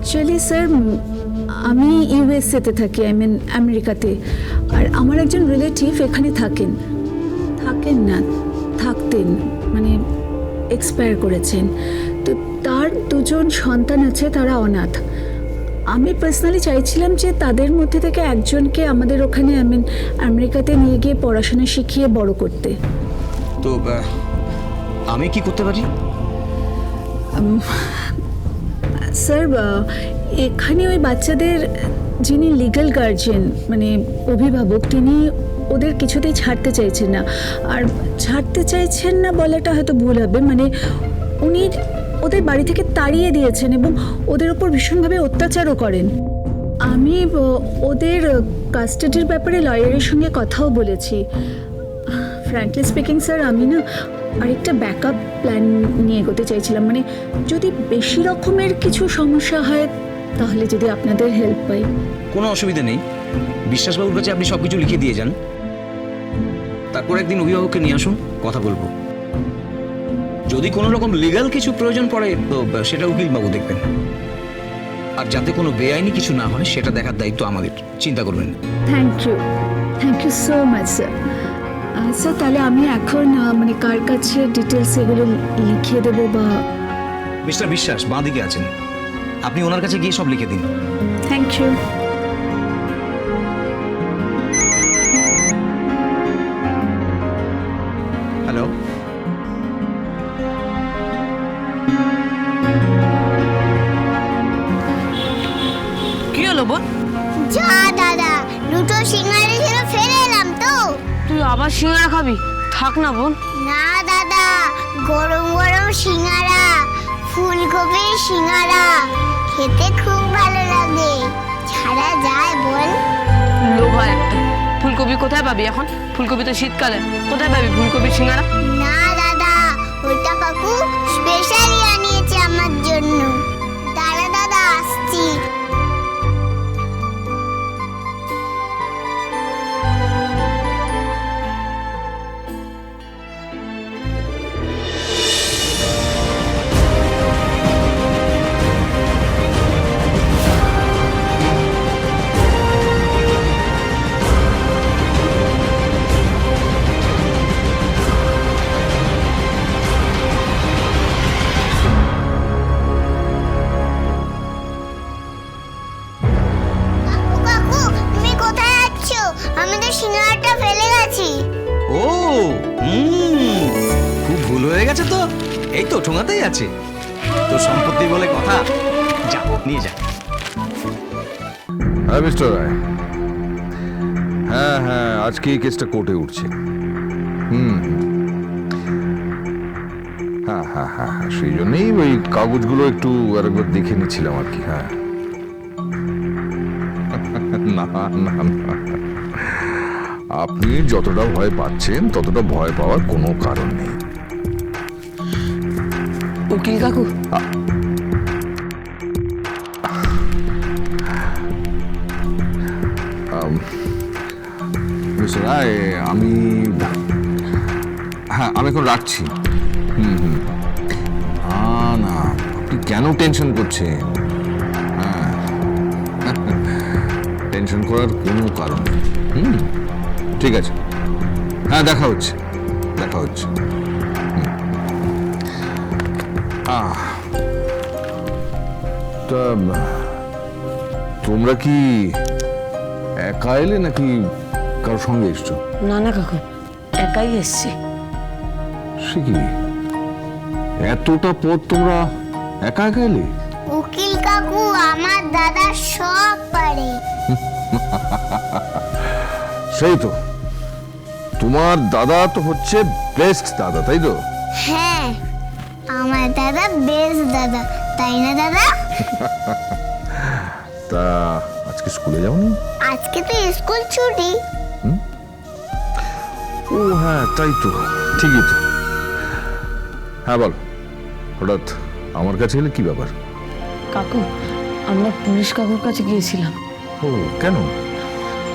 Actually sir আমি ইউএসএতে থাকি, I mean আমেরিকাতে। আর আমার একজন রিলেটিভ এখানে থাকেন না, থাকতেন, মানে এক্সপায়ার করেছেন। তো তার দুজন সন্তান আছে, তারা অনাথ। আমি পার্সোনালি চাইছিলাম যে তাদের মধ্যে থেকে একজনকে আমাদের ওখানে আই মিন আমেরিকাতে নিয়ে গিয়ে পড়াশোনা শিখিয়ে বড় করতে। তো আমি কি করতে পারি? স্যার এখানে ওই বাচ্চাদের যিনি লিগ্যাল গার্জিয়ান মানে অভিভাবক, তিনি ওদের কিছুতেই ছাড়তে চাইছেন না। আর ছাড়তে চাইছেন না বলাটা হয়তো ভুল হবে, মানে উনি ওদের বাড়ি থেকে তাড়িয়ে দিয়েছেন এবং ওদের ওপর ভীষণভাবে অত্যাচারও করেন। আমি ওদের কাস্টাডির ব্যাপারে লয়ারের সঙ্গে কথাও বলেছি। ফ্র্যাঙ্কলি স্পিকিং স্যার, আমি না আরেকটা ব্যাকআপ প্ল্যান নিয়ে এগোতে চাইছিলাম, মানে যদি বেশি রকমের কিছু সমস্যা হয় তাহলে যদি আপনাদের হেল্প পাই। কোনো অসুবিধা নেই, বিশ্বাসবাবুর কাছে আপনি সব কিছু লিখে দিয়ে যান, তারপর একদিন অভিভাবককে নিয়ে আসুন, কথা বলবো। যদি কোনো রকম লিগ্যাল কিছু প্রয়োজন পড়ে তো সেটা উকিলবাবু দেখবেন। আর যাতে কোনো বেআইনি কিছু না হয় সেটা দেখার দায়িত্ব আমাদের, চিন্তা করবেন। Thank you so much sir. Sir তাহলে আমি এখন মানে কার কাছে ডিটেলস এগুলো লিখিয়ে দেবো বা? মিস্টার বিশ্বাস বাঁ দিকে আছেন, আপনি ওনার কাছে গিয়ে সব লিখে দিন। Thank you. হ্যালো, কি হলো বোন? যা দাদা, দুটো সিঙ্গারা ছিল ফেলে এলাম তো। তুই আবার সিঙ্গারা খাবি? থাক না বোন। না দাদা, গরম গরম সিঙ্গারা, ফুলকপির সিঙ্গারা খেতে খুব ভালো লাগে। ছাড়া যায় বল? লোভা একটা। ফুলকপি কোথায় পাবি এখন? ফুলকপি তো শীতকালে, কোথায় পাবি ফুলকপির সিঙ্গারা? না দাদা, ওইটা কাকু স্পেশালি আনিয়েছে আমার জন্য। দাঁড়া দাদা, আসছি। কাকু, তুমি কোথায় যাচ্ছ? আমি তো সিঙ্গারাটা ফেলে গেছি। ও খুব ভুল হয়ে গেছে তো, এই তো ঠোঙাতেই আছে। তো সম্পত্তি বলে কথা, যা নিয়ে যা। হ্যাঁ মিস্টার রায়, হ্যাঁ হ্যাঁ আজকে এই কেসটা কোর্টে উঠছে। হ্যাঁ হ্যাঁ হ্যাঁ হ্যাঁ, সেই জন্যই ওই কাগজগুলো একটু আরেকবার দেখে নিচ্ছিলাম আর কি। হ্যাঁ না না না, আপনি যতটা ভয় পাচ্ছেন ততটা ভয় পাওয়ার কোনো কারণ নেই। উকিল কাকু, মিস্টার রায়, আমি এখন রাখছি। না আপনি কেন টেনশন করছেন? হ্যাঁ টেনশন করার কোনো কারণ নেই। ঠিক আছে, হ্যাঁ দেখা হচ্ছে। তা তোমরা কি একা এলে নাকি কারোর সঙ্গে এসছো? না না কাকু, একাই এসছি। সে কি, এতটা পথ তোমরা একা একা এলে? উকিল কাকু আমার দাদা সব পারে। সেই তো, তোমার দাদা তো হচ্ছে বেস্ট দাদা, তাই তো? হ্যাঁ, আমার দাদা বেস্ট দাদা, তাই না দাদা? তা আজকে স্কুলে যাওনি? আজকে তো স্কুল ছুটি। ও হ্যাঁ তাই তো, ঠিকই তো। হ্যাঁ বল, হঠাৎ আমার কাছে এলে কি ব্যাপার? কাকু, আমরা পুলিশ কাকুর কাছে গিয়েছিলাম। ও কেন?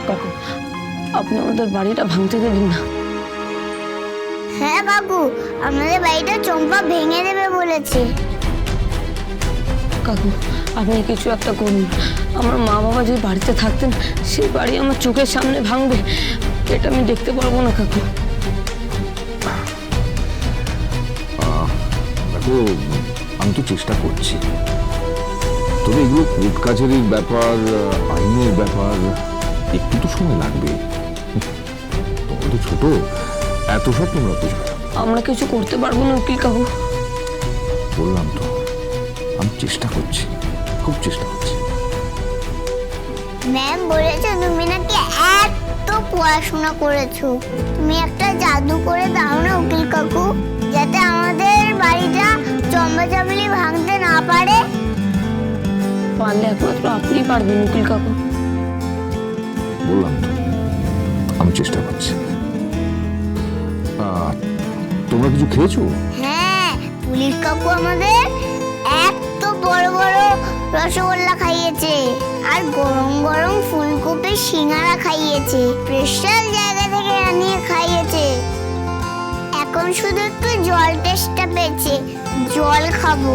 কাকু, আপনি আমাদের বাড়িটা ভাঙতে দেবেন না। হ্যাঁ কাকু, আমাদের বাড়িটা চম্পা ভেঙে দেবে বলেছে। কাকু, আপনি কিছু একটা করুন। আমার মা বাবা যে বাড়িতে থাকতেন সেই বাড়ি আমার চোখের সামনে ভাঙবে, এটা আমি দেখতে পারবো না কাকু। দেখো, আমি তো চেষ্টা করছি, তবে এগুলো কোর্ট কাছারির ব্যাপার, আইনের ব্যাপার, একটু তো সময় লাগবে। তোমরা তো ছোট, এত সব তোমরা বুঝবে না। আমরা কিছু করতে পারবো না উকিল কাকু। বললাম তো, আমি চেষ্টা করছি, খুব চেষ্টা করছি। ম্যাম বলেছে তুমি নাকি এত পড়াশোনা করেছো, তুমি একটা জাদু করে দাও না উকিল কাকু, যাতে আমাদের বাড়িটা চম্বাচাবলি ভাঙতে না পারে। পারলে একমাত্র আপনিই পারবেন উকিল কাকু। বললাম তো, আমি চেষ্টা করছি। তোমরা কিছু খেয়েছো? হ্যাঁ, পুলিশ কাকু আমাদের এত বড় বড় রসগোল্লা খাইয়েছে, আর গরম গরম ফুলকপির সিঙ্গারা খাইয়েছে, স্পেশাল জায়গা থেকে আনিয়ে খাইয়েছে। এখন শুধু একটু জল টেস্টটা পেয়েছে, জল খাবো।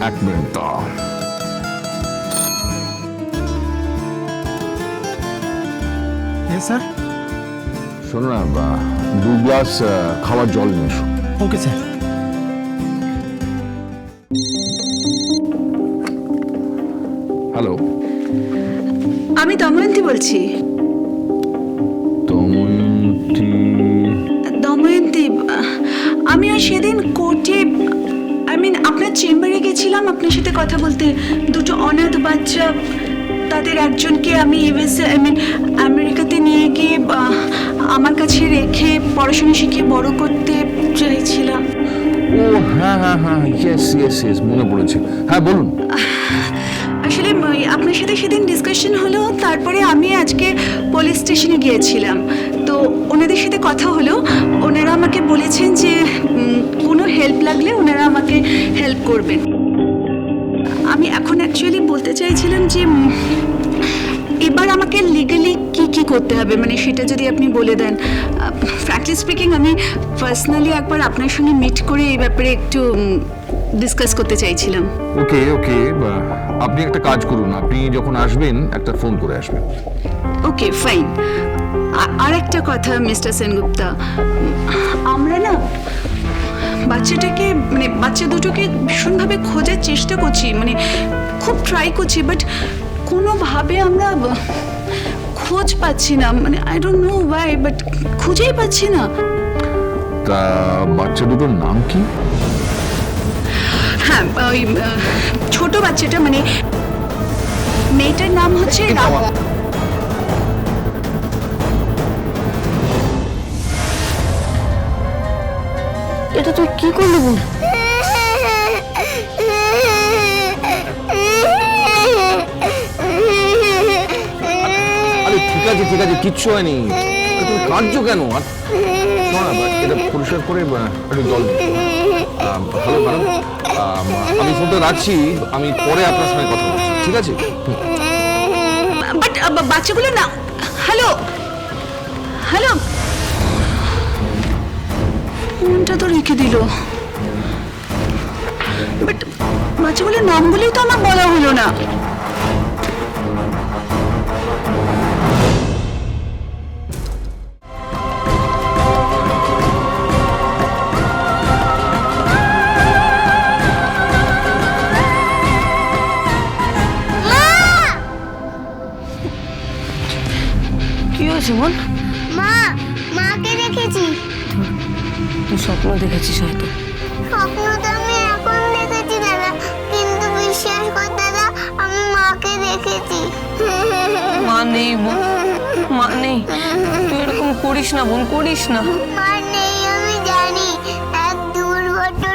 এক মিনিট দাও। স্যার। শোনো না, 2 গ্লাস খাওয়ার জল নিয়ে এসো। Okay sir. হ্যালো, আমি দময়ন্তী বলছি। দময়ন্তী, আমি ওই সেদিন কোর্টে আপনার চেম্বারে গেছিলাম আপনার সাথে কথা বলতে। দুটো অনাথ বাচ্চা, তাদের একজনকে আমি আমেরিকাতে নিয়ে গিয়ে আমার কাছে রেখে পড়াশোনা শিখিয়ে বড় করতে চাইছিলাম। ও হ্যাঁ হ্যাঁ হ্যাঁ, ইয়েস ইয়েস ইয়েস, মনে পড়েছে। হ্যাঁ বলুন। আসলে আপনার সাথে সেদিন ডিসকাশন হলো, তারপরে আমি আজকে পুলিশ স্টেশনে গিয়েছিলাম। তো ওনাদের সাথে কথা হলো, ওনারা আমাকে বলেছেন যে কোনো হেল্প লাগলে ওনারা আমাকে হেল্প করবেন। আমি এখন অ্যাকচুয়ালি বলতে চাইছিলাম যে এবার আমাকে লিগালি কি করতে হবে, মানে সেটা যদি আপনি বলে দেন। ফ্র্যাঙ্কলি স্পিকিং, আমি পার্সোনালি একবার আপনার সঙ্গে মিট করে এই ব্যাপারে একটু ডিসকাস করতে চাইছিলাম। ওকে ওকে, আপনি একটা কাজ করুন, আপনি যখন আসবেন একটা ফোন করে আসবেন। Okay fine. আর একটা কথা মিস্টার সেনগুপ্তা, আমরা না বাচ্চাটাকে বাচ্চা দুটোকে ভীষণভাবে খোঁজার চেষ্টা করছি, খুব ট্রাই করছি, বাট কোনোভাবে আমরা খোঁজ পাচ্ছি না। I don't know Y, but খুঁজেই পাচ্ছি না। তা বাচ্চা দুটোর নাম কি? হ্যাঁ, ওই ছোট বাচ্চাটা, মেয়েটার নাম হচ্ছে এটা তুই কি করলি বোন? আরে ঠিক আছে ঠিক আছে, কিচ্ছু হয়নি। তুমি কাঁদছো কেন? আর শোনো না, এটা পরিষ্কার করে একটু জল দিও। হ্যালো ম্যাডাম, আমি ফোনটা রাখছি, আমি পরে আপনার সঙ্গে কথা বলছি, ঠিক আছে? বাট বাচ্চাগুলো না। হ্যালো হ্যালো, ফোনটা তো রেখে দিল। বাট বাচ্চাগুলোর নামগুলোই তো আমার বলা হলো না। কি হয়েছে বোন? মাকে দেখেছি। তুই স্বপ্ন দেখেছিস হয়তো। স্বপ্ন তো আমি এখন দেখেছি দাদা, কিন্তু বিশ্বাস কর দাদা, আমি মাকে দেখেছি। মা নেই বোন, মা নেই। তুই এরকম করিস না বোন, করিস না। মা নেই আমি জানি, এক দুর্ঘটনা।